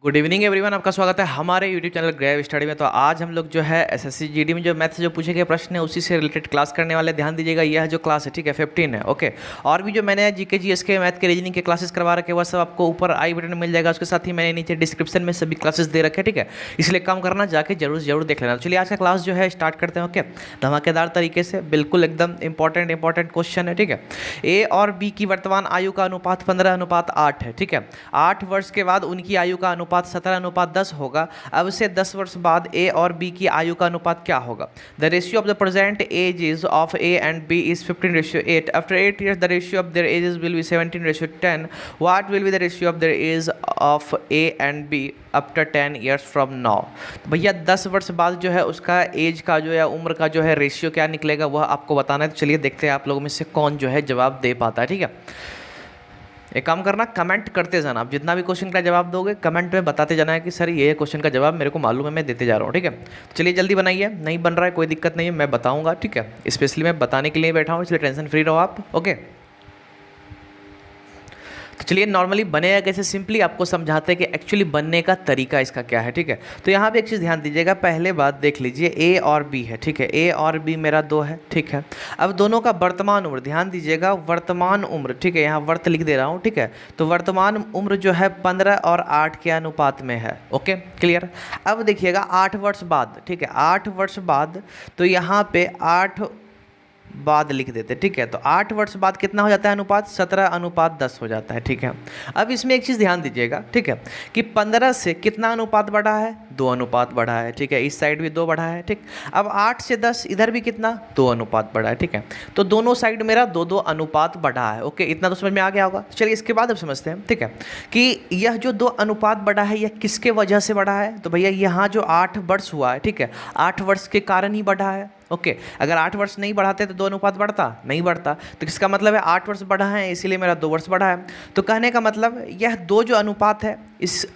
Good evening everyone, आपका स्वागत है हमारे यूट्यूब चैनल ग्रेव स्टडी में। तो आज हम लोग जो है एसएससी जीडी में जो मैथ से जो पूछे गए प्रश्न है उसी से रिलेटेड क्लास करने वाले। ध्यान दीजिएगा, यह जो क्लास है ठीक है 15 है। ओके, और भी जो मैंने जीके जीएस के मैथ के रीजनिंग के क्लासेस करवा रखे वह सब आपको ऊपर आई बटन में मिल जाएगा। उसके साथ ही मैंने नीचे डिस्क्रिप्शन में सभी क्लासेस दे रखे ठीक है, इसलिए काम करना जाके जरूर देख लेना। चलिए आज का क्लास जो है स्टार्ट करते हैं। ओके, धमाकेदार तरीके से बिल्कुल एकदम इंपॉर्टेंट क्वेश्चन है ठीक है। ए और बी की वर्तमान आयु का अनुपात 15:8 है ठीक है। 8 वर्ष के बाद उनकी आयु का अनुपात 17:10 होगा। अब से 10 वर्ष बाद ए और बी की आयु का अनुपात क्या होगा? The ratio of the present ages of A and B is 15:8। After 8 years the ratio of their ages will be 17:10. What will be the ratio of their age of A and B after 10 years from now? तो भैया 10 वर्ष बाद जो है उसका as का जो है उम्र का जो है रेशियो क्या निकलेगा वह आपको बताना है। तो चलिए देखते हैं आप लोगों में से कौन जो है जवाब दे पाता है ठीक है। एक काम करना, कमेंट करते जाना। आप जितना भी क्वेश्चन का जवाब दोगे कमेंट में बताते जाना है कि सर ये क्वेश्चन का जवाब मेरे को मालूम है, मैं देते जा रहा हूँ ठीक है। तो चलिए जल्दी बनाइए, नहीं बन रहा है कोई दिक्कत नहीं है, मैं बताऊँगा ठीक है। स्पेशली मैं बताने के लिए बैठा हूँ, इसलिए टेंशन फ्री रहो आप। ओके, तो चलिए नॉर्मली बनेगा कैसे, सिंपली आपको समझाते हैं कि एक्चुअली बनने का तरीका इसका क्या है ठीक है। तो यहाँ पे एक चीज़ ध्यान दीजिएगा, पहले बात देख लीजिए ए और बी है ठीक है। ए और बी मेरा 2 है ठीक है। अब दोनों का वर्तमान उम्र ध्यान दीजिएगा, वर्तमान उम्र ठीक है, यहाँ वर्त लिख दे रहा हूँ ठीक है। तो वर्तमान उम्र जो है 15 और 8 के अनुपात में है। Okay clear. अब देखिएगा 8 वर्ष बाद ठीक है, 8 वर्ष बाद तो यहाँ पे 8 बाद लिख देते ठीक है। तो 8 वर्ष बाद कितना हो जाता है अनुपात? 17:10 हो जाता है ठीक है। अब इसमें एक चीज़ ध्यान दीजिएगा ठीक है कि 15 से कितना अनुपात बढ़ा है? 2 अनुपात बढ़ा है ठीक है। इस साइड भी 2 बढ़ा है ठीक। अब 8 से 10 इधर भी कितना? 2 अनुपात बढ़ा है ठीक है। तो दोनों साइड मेरा 2-2 अनुपात बढ़ा है। ओके, इतना तो समझ में आ गया होगा। चलिए इसके बाद अब समझते हैं ठीक है कि यह जो 2 अनुपात बढ़ा है यह किसके वजह से बढ़ा है? तो भैया यहाँ जो 8 वर्ष हुआ है ठीक है, 8 वर्ष के कारण ही बढ़ा है। ओके, अगर 8 वर्ष नहीं बढ़ाते तो 2 अनुपात बढ़ता नहीं बढ़ता। तो इसका मतलब है 8 वर्ष बढ़ा है इसीलिए मेरा 2 वर्ष बढ़ा है। तो कहने का मतलब यह 2 जो अनुपात है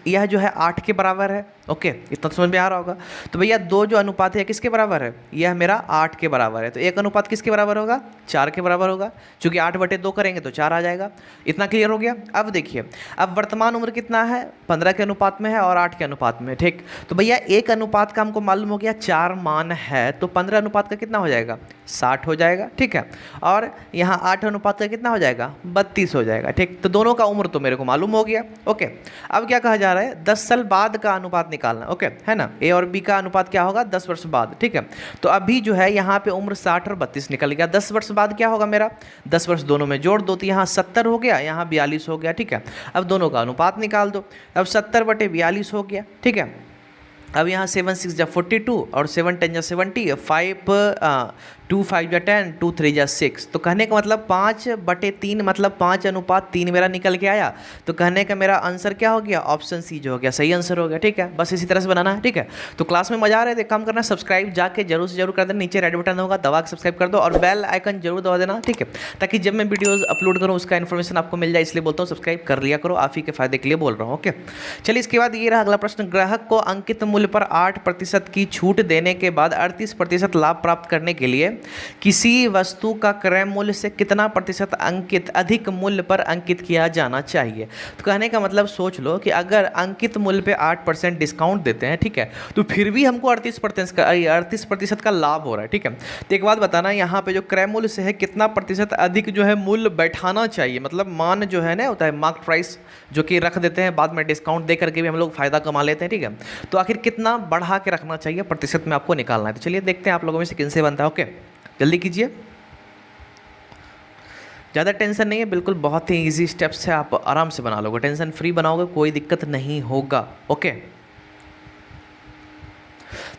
यह जो है 8 के बराबर है। ओके, इतना तो समझ में आ रहा होगा। तो भैया 2 जो अनुपात है किसके बराबर है? यह मेरा 8 के बराबर है। तो एक अनुपात किसके बराबर होगा? 4 के बराबर होगा, चूंकि 8/2 करेंगे तो 4 आ जाएगा। इतना क्लियर हो गया। अब देखिए, अब वर्तमान उम्र कितना है? 15 के अनुपात में है और 8 के अनुपात में ठीक। तो भैया एक अनुपात का हमको मालूम हो गया 4 मान है, तो 15 अनुपात का कितना हो जाएगा? 60 हो जाएगा ठीक है। और यहाँ 8 अनुपात का कितना हो जाएगा? 32 हो जाएगा ठीक। तो दोनों का उम्र तो मेरे को मालूम हो गया। ओके, अब क्या कहा जा रहा है? 10 साल बाद का अनुपात निकालना। ओके है ना, ए और बी का अनुपात क्या होगा? 10 वर्ष बाद ठीक है। तो अभी जो है यहाँ पे उम्र 60 और 32 निकल गया। 10 वर्ष बाद क्या होगा मेरा? 10 वर्ष दोनों में जोड़ दो तो यहाँ 70 हो गया, यहाँ 42 हो गया ठीक है। अब दोनों का अनुपात निकाल दो। अब 70/42 हो गया ठीक है। अब यहाँ 7 6 जा 42 और 7 10 जा 70, 2 5 जा 10, 2 3 जा 6। तो कहने का मतलब 5/3 मतलब 5:3 मेरा निकल के आया। तो कहने का मेरा आंसर क्या हो गया? ऑप्शन सी जो हो गया सही आंसर हो गया ठीक है। बस इसी तरह से बनाना है ठीक है। तो क्लास में मजा आ रहा है, काम करना, सब्सक्राइब जाके जरूर से जरूर कर देना। नीचे रेड बटन होगा, दबा के सब्सक्राइब कर दो और बेल आइकन जरूर दबा देना ठीक है, ताकि जब मैं वीडियोज़ अपलोड करूँ उसका इन्फॉर्मेशन आपको मिल जाए। इसलिए बोलता हूँ सब्सक्राइब कर लिया करो, आप ही के फायदे के लिए बोल रहा हूँ। ओके चलिए इसके बाद ये रहा अगला प्रश्न। ग्राहक को अंकित मूल्य पर 8% की छूट देने के बाद 38% लाभ प्राप्त करने के लिए किसी वस्तु का क्रय मूल्य से कितना प्रतिशत अंकित अधिक मूल्य पर अंकित किया जाना चाहिए? तो कहने का मतलब सोच लो कि अगर अंकित मूल्य पे 8% डिस्काउंट देते हैं ठीक है, तो फिर भी हमको 38% का लाभ हो रहा है ठीक है। तो एक बात बताना, यहाँ पे जो क्रय मूल्य से है कितना प्रतिशत अधिक जो है मूल्य बैठाना चाहिए, मतलब मान जो है ना होता है मार्क प्राइस जो कि रख देते हैं, बाद में डिस्काउंट दे करके भी हम लोग फायदा कमा लेते हैं ठीक है। तो आखिर कितना बढ़ा के रखना चाहिए प्रतिशत में आपको निकालना है। तो चलिए देखते हैं आप लोगों में से किन से बनता है। ओके जल्दी कीजिए, ज़्यादा टेंशन नहीं है, बिल्कुल बहुत ही इजी स्टेप्स है, आप आराम से बना लोगे, टेंशन फ्री बनाओगे, कोई दिक्कत नहीं होगा। ओके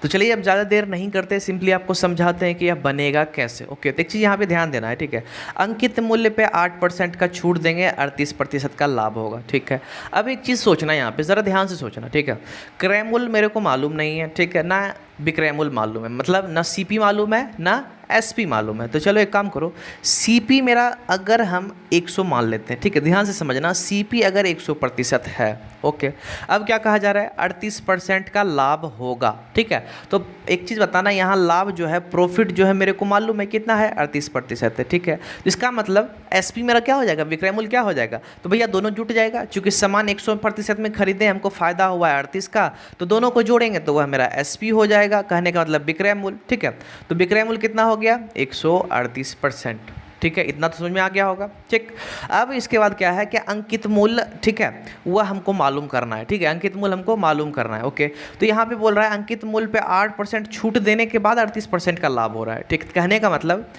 तो चलिए अब ज़्यादा देर नहीं करते, सिंपली आपको समझाते हैं कि यह बनेगा कैसे। ओके तो एक चीज़ यहाँ पे ध्यान देना है ठीक है, अंकित मूल्य पे 8% का छूट देंगे, 38% का लाभ होगा ठीक है। अब एक चीज़ सोचना है यहाँ पे, ज़रा ध्यान से सोचना ठीक है। क्रय मूल्य मेरे को मालूम नहीं है ठीक है, ना विक्रय मूल्य मालूम है, मतलब ना सीपी मालूम है ना एसपी मालूम है। तो चलो एक काम करो, सीपी मेरा अगर हम 100 मान लेते हैं ठीक है, ध्यान से समझना, सीपी अगर 100% है। ओके अब क्या कहा जा रहा है? 38% का लाभ होगा ठीक है। तो एक चीज़ बताना, यहाँ लाभ जो है, प्रॉफिट जो है मेरे को मालूम है कितना है, 38% है, ठीक है। तो इसका मतलब एसपी मेरा क्या हो जाएगा, विक्रय मूल्य क्या हो जाएगा, तो भैया दोनों जुट जाएगा, चूंकि सामान 100% में खरीदे, हमको फायदा हुआ है 38 का, तो दोनों को जोड़ेंगे तो वह मेरा एसपी हो जाएगा, कहने का मतलब विक्रय मूल्य, ठीक है। तो विक्रय मूल्य कितना हो गया, 138%, ठीक है। इतना तो समझ में आ गया होगा, ठीक। अब इसके बाद क्या है कि अंकित मूल्य, ठीक है, वह हमको मालूम करना है, ठीक है, अंकित मूल्य हमको मालूम करना है, ओके। तो यहाँ पे बोल रहा है अंकित मूल्य पे 8% छूट देने के बाद 38% का लाभ हो रहा है, ठीक। कहने का मतलब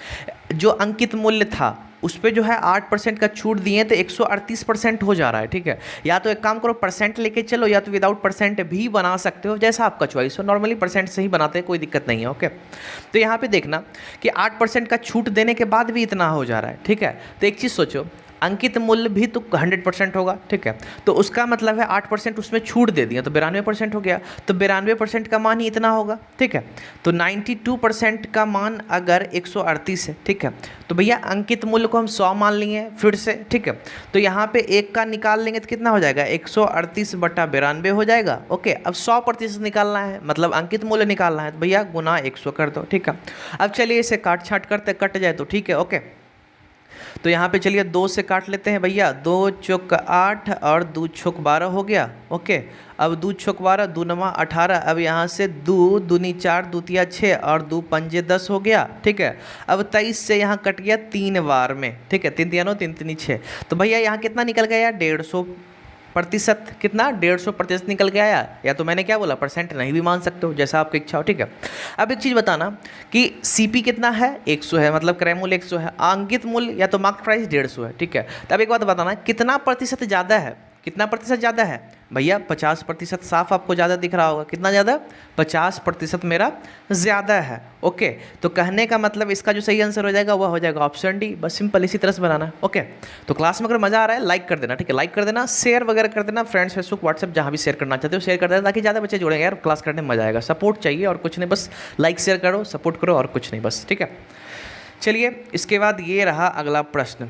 जो अंकित मूल्य था उस पर जो है 8% का छूट दिए तो 138% हो जा रहा है, ठीक है। या तो एक काम करो, परसेंट लेके चलो, या तो विदाउट परसेंट भी बना सकते हो, जैसा आपका चॉइस हो। नॉर्मली परसेंट से ही बनाते हैं, कोई दिक्कत नहीं है, ओके। तो यहाँ पे देखना कि 8% का छूट देने के बाद भी इतना हो जा रहा है, ठीक है। तो एक चीज़ सोचो, अंकित मूल्य भी तो 100% होगा, ठीक है। तो उसका मतलब है 8% उसमें छूट दे दिया तो 92% हो गया, तो 92% का मान ही इतना होगा, ठीक है। तो 92% का मान अगर 138 है, ठीक है, तो भैया अंकित मूल्य को हम 100 मान लिए फिर से, ठीक है। तो यहाँ पे एक का निकाल लेंगे तो कितना हो जाएगा, 138/92 हो जाएगा, ओके। अब 100% निकालना है, मतलब अंकित मूल्य निकालना है, तो भैया गुना 100 कर दो, ठीक है। अब चलिए इसे काट छाट करते, कट जाए तो ठीक है, ओके। तो यहाँ पे चलिए 2 से काट लेते हैं भैया, 2 चौक 8 और 2 चौक 12 हो गया, ओके। अब 2 चौक 12, 2 नवा 18, अब यहाँ से 2 दूनी 4, 2 तिया 6 और 2 पंजे 10 हो गया, ठीक है। अब 23 से यहाँ कट गया 3 बार में, ठीक है, 3 तिया 9, 3 तिनी 6, तो भैया यहाँ कितना निकल गया यार, 150%, कितना 150% निकल के आया। या तो मैंने क्या बोला, परसेंट नहीं भी मान सकते हो, जैसा आपकी इच्छा हो, ठीक है। अब एक चीज़ बताना कि सीपी कितना है, 100 है, मतलब क्रय मूल्य 100 है, अंकित मूल्य या तो मार्केट प्राइस 150 है, ठीक है। तो अब एक बात बताना, कितना प्रतिशत ज़्यादा है, कितना प्रतिशत ज़्यादा है भैया, 50% साफ आपको ज़्यादा दिख रहा होगा, कितना ज़्यादा, 50% मेरा ज़्यादा है, ओके। तो कहने का मतलब इसका जो सही आंसर हो जाएगा वह हो जाएगा ऑप्शन डी, बस सिंपल इसी तरह से बनाना है, ओके। तो क्लास में अगर मज़ा आ रहा है लाइक कर देना, ठीक है, लाइक कर देना, शेयर वगैरह कर देना, फ्रेंड्स फेसबुक व्हाट्सएप जहाँ भी शेयर करना चाहते हो शेयर कर देना, ताकि ज़्यादा बच्चे जुड़ेंगे यार, क्लास करने में मज़ा आएगा। सपोर्ट चाहिए और कुछ नहीं, बस लाइक शेयर करो, सपोर्ट करो और कुछ नहीं, बस, ठीक है। चलिए इसके बाद ये रहा अगला प्रश्न,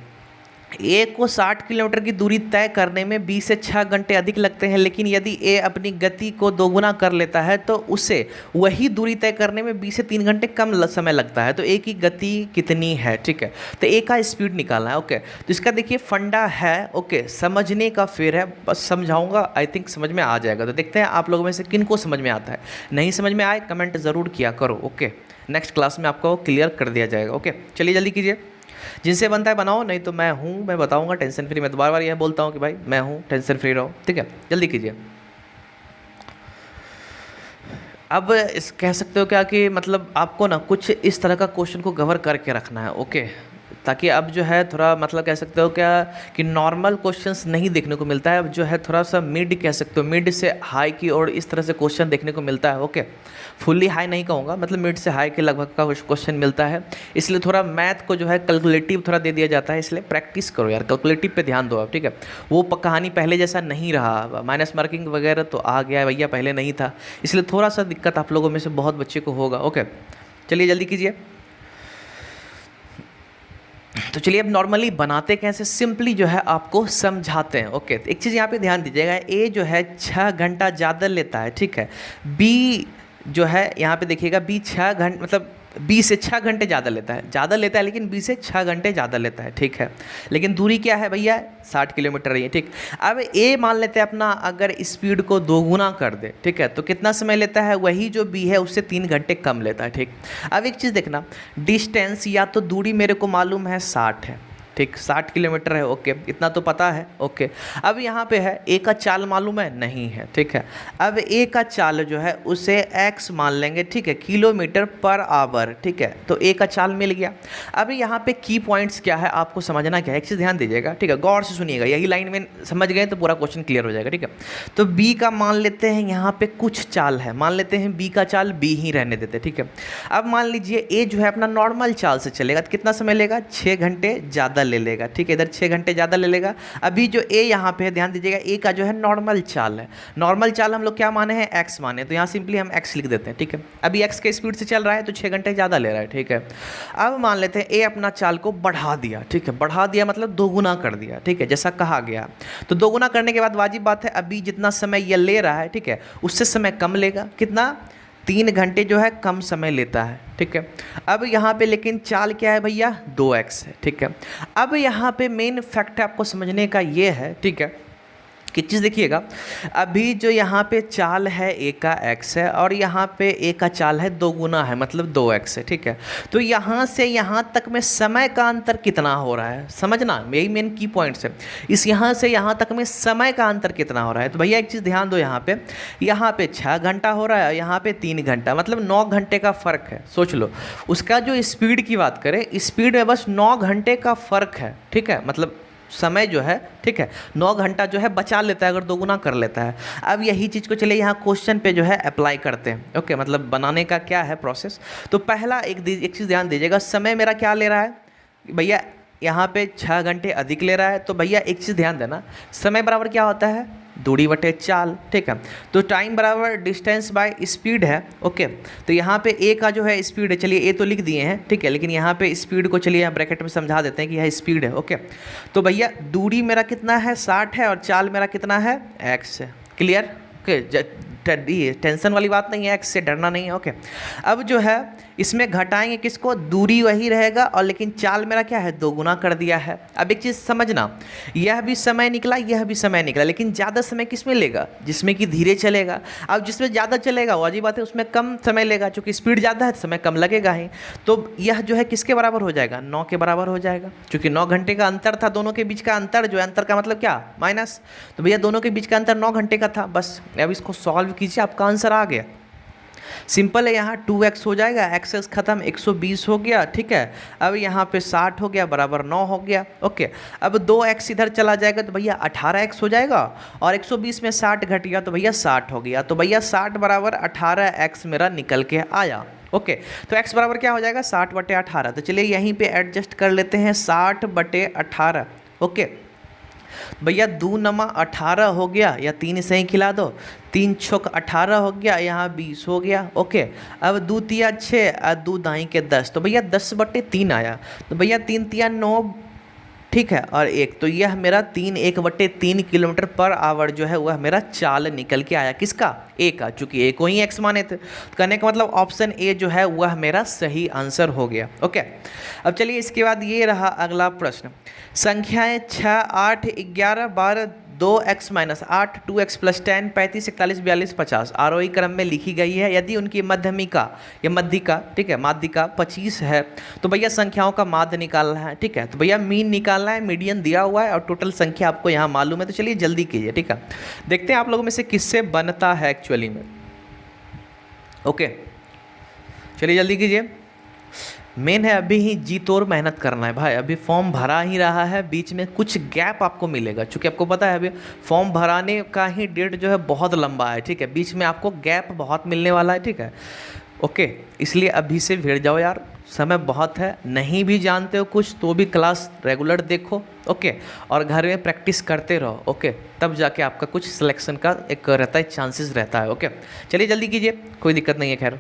ए को 60 किलोमीटर की दूरी तय करने में 20 से 6 घंटे अधिक लगते हैं, लेकिन यदि ए अपनी गति को दोगुना कर लेता है तो उसे वही दूरी तय करने में 20 से 3 घंटे कम समय लगता है। तो ए की गति कितनी है, ठीक है। तो ए का स्पीड निकालना है, ओके। तो इसका देखिए फंडा है, ओके, समझने का फेर है, बस समझाऊंगा, आई थिंक समझ में आ जाएगा। तो देखते हैं आप लोगों में से किन को समझ में आता है, नहीं समझ में आए कमेंट ज़रूर किया करो, ओके। नेक्स्ट क्लास में आपको क्लियर कर दिया जाएगा, ओके। चलिए जल्दी कीजिए, जिनसे बनता है बनाओ, नहीं तो मैं हूँ, मैं बताऊँगा, टेंशन फ्री। मैं बार बार यह बोलता हूँ कि भाई मैं हूँ, टेंशन फ्री रहो, ठीक है। जल्दी कीजिए। अब इस कह सकते हो क्या कि मतलब आपको ना कुछ इस तरह का क्वेश्चन को कवर करके रखना है, ओके, ताकि अब जो है थोड़ा मतलब कह सकते हो क्या कि नॉर्मल क्वेश्चंस नहीं देखने को मिलता है, अब जो है थोड़ा सा मिड कह सकते हो, मिड से हाई की और इस तरह से क्वेश्चन देखने को मिलता है, ओके। फुल्ली हाई नहीं कहूँगा, मतलब मिड से हाई के लगभग का क्वेश्चन मिलता है, इसलिए थोड़ा मैथ को जो है कैलकुलेटिव थोड़ा दे दिया जाता है, इसलिए प्रैक्टिस करो यार, कैलकुलेटिव पे ध्यान दो आप, ठीक है। वो कहानी पहले जैसा नहीं रहा, माइनस मार्किंग वगैरह तो आ गया भैया, पहले नहीं था, इसलिए थोड़ा सा दिक्कत आप लोगों में से बहुत बच्चे को होगा, ओके। चलिए जल्दी कीजिए। तो चलिए अब नॉर्मली बनाते कैसे, सिंपली जो है आपको समझाते हैं, ओके। एक चीज़ यहाँ पे ध्यान दीजिएगा, ए जो है 6 घंटा ज़्यादा लेता है, ठीक है। बी जो है यहाँ पे देखिएगा, बी 6 घंटे मतलब बी से 6 घंटे ज़्यादा लेता है, लेकिन बी से 6 घंटे ज़्यादा लेता है, ठीक है। लेकिन दूरी क्या है भैया, 60 किलोमीटर है, ठीक। अब ए मान लेते हैं अपना अगर स्पीड को दोगुना कर दे, ठीक है, तो कितना समय लेता है, वही जो बी है उससे 3 घंटे कम लेता है, ठीक। अब एक चीज़ देखना, डिस्टेंस या तो दूरी मेरे को मालूम है 60 है, ठीक, 60 किलोमीटर है, ओके, इतना तो पता है, ओके। अब यहाँ पे है ए का चाल मालूम है, नहीं है, ठीक है। अब ए का चाल जो है उसे x मान लेंगे, ठीक है, किलोमीटर पर आवर, ठीक है। तो ए का चाल मिल गया। अब यहाँ पे की पॉइंट्स क्या है आपको समझना क्या है, एक चीज़ ध्यान दीजिएगा, ठीक है, गौर से सुनिएगा, यही लाइन में समझ गए तो पूरा क्वेश्चन क्लियर हो जाएगा, ठीक है। तो बी का मान लेते हैं, यहाँ पे कुछ चाल है, मान लेते हैं बी का चाल बी ही रहने देते, ठीक है। अब मान लीजिए ए जो है अपना नॉर्मल चाल से चलेगा तो कितना समय लेगा, 6 घंटे ज़्यादा ले लेगा, ठीक है, इधर 6 घंटे ज़्यादा ले लेगा। अभी जो ए यहाँ पे है ध्यान दीजिएगा, ए का जो है नॉर्मल चाल है, नॉर्मल चाल हम लोग क्या माने हैं, एक्स माने, तो यहाँ सिंपली हम एक्स लिख देते हैं, ठीक है। अभी एक्स के स्पीड से चल रहा है तो 6 घंटे ज़्यादा ले रहा है, ठीक है। अब मान लेते हैं ए अपना चाल को बढ़ा दिया, ठीक है, बढ़ा दिया मतलब दोगुना कर दिया, ठीक है, जैसा कहा गया। तो दोगुना करने के बाद वाजिब बात है अभी जितना समय यह ले रहा है, ठीक है, उससे समय कम लेगा, कितना, 3 घंटे जो है कम समय लेता है, ठीक है। अब यहाँ पे लेकिन चाल क्या है भैया, 2x है, ठीक है। अब यहाँ पे मेन फैक्ट आपको समझने का ये है, ठीक है, कि चीज़ देखिएगा, अभी जो यहाँ पे चाल है a का x है और यहाँ पे a का चाल है 2 गुना है, मतलब 2x है, ठीक है। तो यहाँ से यहाँ तक में समय का अंतर कितना हो रहा है, समझना, यही मेन की पॉइंट्स है। इस यहाँ से यहाँ तक में समय का अंतर कितना हो रहा है, तो भैया एक चीज़ ध्यान दो, यहाँ पे 6 घंटा हो रहा है, यहाँ पे 3 घंटा, मतलब 9 घंटे का फ़र्क है। सोच लो, उसका जो स्पीड की बात करें, स्पीड में बस 9 घंटे का फ़र्क है, ठीक है, मतलब समय जो है, ठीक है, 9 घंटा जो है बचा लेता है अगर 2 गुना कर लेता है। अब यही चीज़ को चलिए यहाँ क्वेश्चन पे जो है अप्लाई करते हैं, ओके, मतलब बनाने का क्या है प्रोसेस। तो पहला एक चीज़ ध्यान दीजिएगा, समय मेरा क्या ले रहा है भैया, यहाँ पे 6 घंटे अधिक ले रहा है। तो भैया एक चीज़ ध्यान देना, समय बराबर क्या होता है, दूरी बटे चाल, ठीक है। तो टाइम बराबर डिस्टेंस बाय स्पीड है, ओके। तो यहाँ पे ए का जो है स्पीड है, चलिए ए तो लिख दिए हैं, ठीक है, लेकिन यहाँ पे स्पीड को चलिए ब्रैकेट में समझा देते हैं कि यह स्पीड है, ओके। तो भैया दूरी मेरा कितना है, 60 है, और चाल मेरा कितना है, x है। क्लियर, टेंशन वाली बात नहीं है, x से डरना नहीं है, ओके। अब जो है इसमें घटाएंगे किसको, दूरी वही रहेगा, और लेकिन चाल मेरा क्या है, 2 गुना कर दिया है। अब एक चीज़ समझना, यह भी समय निकला, यह भी समय निकला, लेकिन ज़्यादा समय किस में लेगा, जिसमें कि धीरे चलेगा। अब जिसमें ज़्यादा चलेगा वो अजीब बात है, उसमें कम समय लेगा, क्योंकि स्पीड ज़्यादा है, समय कम लगेगा ही। तो यह जो है किसके बराबर हो जाएगा, 9 के बराबर हो जाएगा, क्योंकि 9 घंटे का अंतर था, दोनों के बीच का अंतर, जो अंतर का मतलब क्या, माइनस। तो भैया दोनों के बीच का अंतर 9 घंटे का था, बस। अब इसको सॉल्व कीजिए, आपका आंसर आ गया। सिंपल है, यहाँ 2x हो जाएगा, x खत्म, 120 हो गया, ठीक है। अब यहाँ पे 60 हो गया, बराबर 9 हो गया, ओके। अब 2x इधर चला जाएगा तो भैया 18x हो जाएगा, और 120 में 60 घट गया तो भैया 60 हो गया। तो भैया 60 बराबर 18x मेरा निकल के आया, ओके। तो x बराबर क्या हो जाएगा, 60/18। तो चलिए यहीं पे एडजस्ट कर लेते हैं, 60/18, ओके। भैया 2 नमा 18 हो गया, या 3 से ही खिला दो, 3 छक 18 हो गया, यहाँ 20 हो गया, ओके। अब 2 तिया 6 और 2 दाई के 10, तो भैया 10/3 आया। तो भैया 3 तिया 9, ठीक है, और 1, तो यह मेरा 1/3 किलोमीटर पर आवर जो है वह मेरा चाल निकल के आया, किसका, ए का, चूंकि ए को ही x माने थे। तो कहने का मतलब ऑप्शन ए जो है वह मेरा सही आंसर हो गया, ओके। अब चलिए इसके बाद ये रहा अगला प्रश्न, संख्याएं 6, 8, 11, 12, 2x - 8, 2x + 10, 35, 41, 42, 50 आरोही क्रम में लिखी गई है। यदि उनकी मध्यमिका या मध्यिका, ठीक है, माध्यिका 25 है, तो भैया संख्याओं का माध्य निकालना है, ठीक है। तो भैया मीन निकालना है, मीडियन दिया हुआ है, और टोटल संख्या आपको यहाँ मालूम है। तो चलिए जल्दी कीजिए, ठीक है। देखते हैं आप लोगों में से किससे बनता है एक्चुअली में, ओके। चलिए जल्दी कीजिए, मेन है अभी ही जी तोड़ मेहनत करना है भाई। अभी फॉर्म भरा ही रहा है, बीच में कुछ गैप आपको मिलेगा, क्योंकि आपको पता है अभी फॉर्म भराने का ही डेट जो है बहुत लंबा है, ठीक है। बीच में आपको गैप बहुत मिलने वाला है, ठीक है, ओके। इसलिए अभी से भिड़ जाओ यार, समय बहुत है। नहीं भी जानते हो कुछ तो भी क्लास रेगुलर देखो, ओके, और घर में प्रैक्टिस करते रहो, ओके, तब जाके आपका कुछ सिलेक्शन का एक रहता है, चांसेस रहता है, ओके। चलिए जल्दी कीजिए, कोई दिक्कत नहीं है। खैर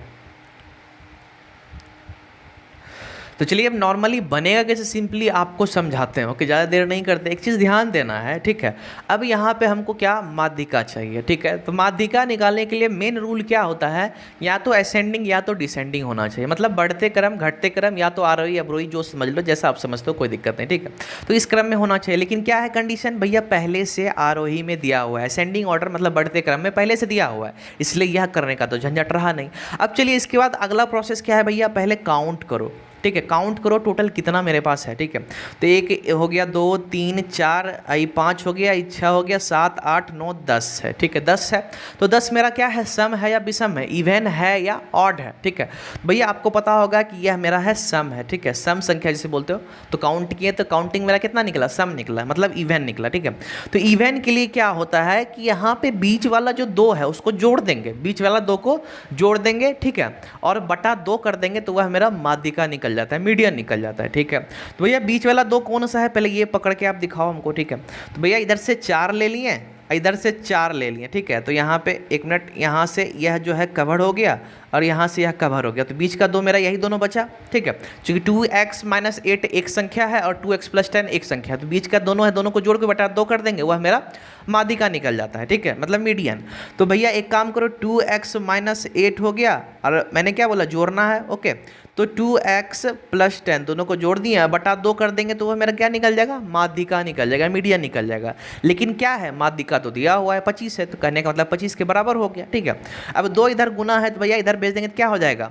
तो चलिए अब नॉर्मली बनेगा कैसे, सिंपली आपको समझाते हैं, ओके, ज़्यादा देर नहीं करते। एक चीज़ ध्यान देना है, ठीक है। अब यहाँ पे हमको क्या, माध्यिका चाहिए, ठीक है। तो माध्यिका निकालने के लिए मेन रूल क्या होता है, या तो असेंडिंग या तो डिसेंडिंग होना चाहिए, मतलब बढ़ते क्रम, घटते क्रम, या तो आरोही अवरोही, जो समझ लो, जैसा आप समझते हो, कोई दिक्कत नहीं, ठीक है। तो इस क्रम में होना चाहिए, लेकिन क्या है कंडीशन भैया, पहले से आरोही में दिया हुआ है, असेंडिंग ऑर्डर मतलब बढ़ते क्रम में पहले से दिया हुआ है, इसलिए यह करने का तो झंझट रहा नहीं। अब चलिए इसके बाद अगला प्रोसेस क्या है भैया, पहले काउंट करो, ठीक है, काउंट करो टोटल कितना मेरे पास है, ठीक है। तो 1 हो गया, 2, 3, 4, 5 हो गया, 6 हो गया, 7, 8, 9, 10 है, ठीक है, 10 है। तो 10 मेरा क्या है, सम है या विषम है, इवन है या ऑड है, ठीक है। भैया आपको पता होगा कि यह मेरा है सम है, ठीक है, सम संख्या जिसे बोलते हो। तो काउंट किए तो काउंटिंग मेरा कितना निकला, सम निकला, मतलब इवन निकला, ठीक है। तो इवन के लिए क्या होता है कि यहाँ पे बीच वाला जो 2 है उसको जोड़ देंगे, बीच वाला 2 को जोड़ देंगे, ठीक है, और बटा 2 कर देंगे, तो वह मेरा माध्यिका निकल जाता है, मीडियन निकल जाता है, ठीक है। तो भैया बीच वाला 2 कौन सा है, पहले ये पकड़ के आप दिखाओ हमको, ठीक है। तो भैया इधर से 4 ले लिए, इधर से 4 ले लिए, ठीक है। तो यहाँ पे 1 मिनट, यहाँ से यह जो है कवर हो गया और यहाँ से यह कवर हो गया, तो बीच का 2 मेरा यही दोनों बचा, ठीक है। क्योंकि 2x - 8 एक संख्या है और 2x + 10 एक संख्या है, तो बीच का दोनों है, दोनों को जोड़ के बटा 2 कर देंगे, वह मेरा माध्यिका निकल जाता है, ठीक है, मतलब मीडियन। तो भैया एक काम करो, 2x - 8 हो गया और मैंने क्या बोला, जोड़ना है, ओके। तो 2x + 10 दोनों को जोड़ दिए, बटा 2 कर देंगे तो वह मेरा क्या निकल जाएगा, माध्यिका निकल जाएगा, मीडियन निकल जाएगा। लेकिन क्या है, माध्यिका तो दिया हुआ है 25 है, तो कहने का मतलब 25 के बराबर हो गया, ठीक है। अब 2 इधर गुना है तो भैया इधर भेज देंगे तो क्या हो जाएगा,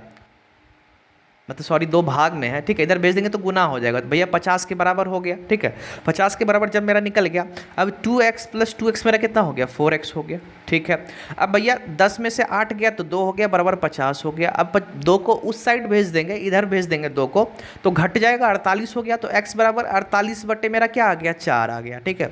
मतलब सॉरी 2 भाग में है, ठीक है, इधर भेज देंगे तो गुना हो जाएगा, तो भैया 50 के बराबर हो गया, ठीक है। 50 के बराबर जब मेरा निकल गया, अब 2x + 2x मेरा कितना हो गया, 4x हो गया, ठीक है। अब भैया 10 में से 8 गया तो 2 हो गया, बराबर 50 हो गया। अब 2 को उस साइड भेज देंगे, इधर भेज देंगे 2 को, तो घट जाएगा, 48 हो गया। तो x बराबर 48 बटे मेरा क्या आ गया, 4 आ गया, ठीक है।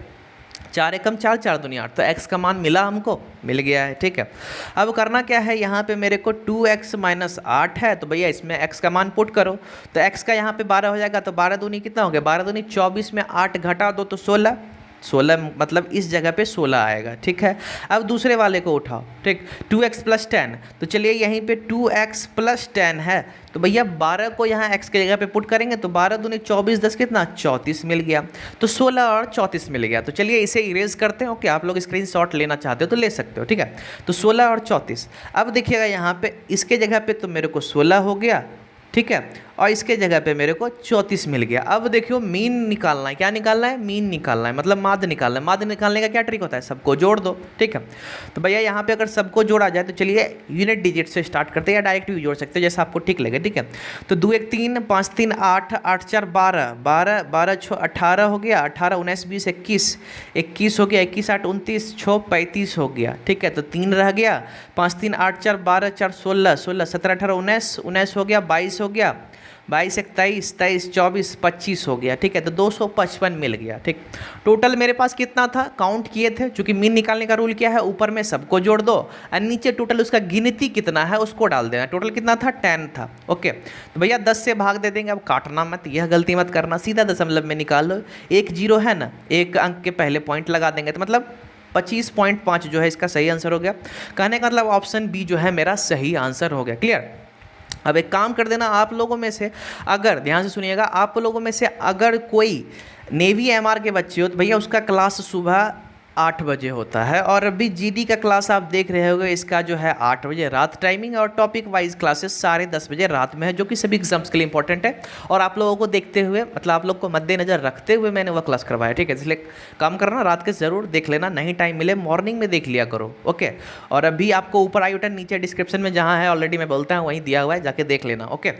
4 एकम 4, 4 दूनी 8, तो x का मान मिला हमको, मिल गया है, ठीक है। अब करना क्या है, यहाँ पे मेरे को 2x - 8 है, तो भैया इसमें x का मान पुट करो, तो x का यहाँ पे 12 हो जाएगा, तो 12 दूनी कितना हो गया, 12 दूनी 24 में 8 घटा दो तो 16, 16 मतलब इस जगह पे 16 आएगा, ठीक है। अब दूसरे वाले को उठाओ, ठीक, 2x + 10, तो चलिए यहीं पे 2x + 10 है, तो भैया 12 को यहाँ x के जगह पे पुट करेंगे, तो 12 दूनी 24, 10 कितना, 34 मिल गया, तो 16 और 34 मिल गया। तो चलिए इसे इरेज करते हैं, ओके, आप लोग स्क्रीनशॉट लेना चाहते हो तो ले सकते हो, ठीक है। तो 16 और 34, अब देखिएगा यहाँ पे इसके जगह पे तो मेरे को 16 हो गया, ठीक है, और इसके जगह पे मेरे को 34 मिल गया। अब देखियो मीन निकालना है, क्या निकालना है, मीन निकालना है, मतलब माध्य निकालना है। माध्य निकालने का क्या ट्रिक होता है, सबको जोड़ दो, ठीक है। तो भैया यहाँ पे अगर सबको जोड़ा जाए तो चलिए यूनिट डिजिट से स्टार्ट करते हैं, या डायरेक्ट भी जोड़ सकते हैं जैसा आपको ठीक लगे, ठीक है। तो 2 1 3 5 3 8 8 4 12 12 12 6 18 हो गया, 18 19 20 21 21 हो गया, 21 8 29 6 35 हो गया, ठीक है। तो 3 रह गया, 5 3 8 4 12 4 16 16 17 18 19 19 हो गया, 22 हो गया, 22 21 23 24 25 हो गया, ठीक है। तो 255 मिल गया, ठीक। टोटल मेरे पास कितना था, काउंट किए थे, चूंकि मीन निकालने का रूल क्या है, ऊपर में सबको जोड़ दो और नीचे टोटल उसका गिनती कितना है उसको डाल देना। टोटल कितना था, 10 था, ओके। तो भैया 10 से भाग दे देंगे, अब काटना मत, यह गलती मत करना, सीधा दशमलव में निकाल लो। 1 0 है ना, एक अंक के पहले पॉइंट लगा देंगे, तो मतलब 25.5 जो है इसका सही आंसर हो गया। कहने का मतलब ऑप्शन बी जो है मेरा सही आंसर हो गया, क्लियर। अब एक काम कर देना, आप लोगों में से अगर, ध्यान से सुनिएगा, आप लोगों में से अगर कोई नेवी एमआर के बच्चे हो तो भैया उसका क्लास सुबह 8 बजे होता है, और अभी जीडी का क्लास आप देख रहे होंगे, इसका जो है 8 बजे रात टाइमिंग, और टॉपिक वाइज क्लासेस साढ़े 10 बजे रात में है, जो कि सभी एग्जाम्स के लिए इंपॉर्टेंट है। और आप लोगों को देखते हुए, मतलब आप लोग को मद्देनजर रखते हुए मैंने वह क्लास करवाया, ठीक है। इसलिए काम करना, रात के ज़रूर देख लेना, नहीं टाइम मिले मॉर्निंग में देख लिया करो, ओके। और अभी आपको ऊपर आई बटन, नीचे डिस्क्रिप्शन में जहाँ है ऑलरेडी मैं बोलता हूँ वहीं दिया हुआ है, जाके देख लेना, ओके।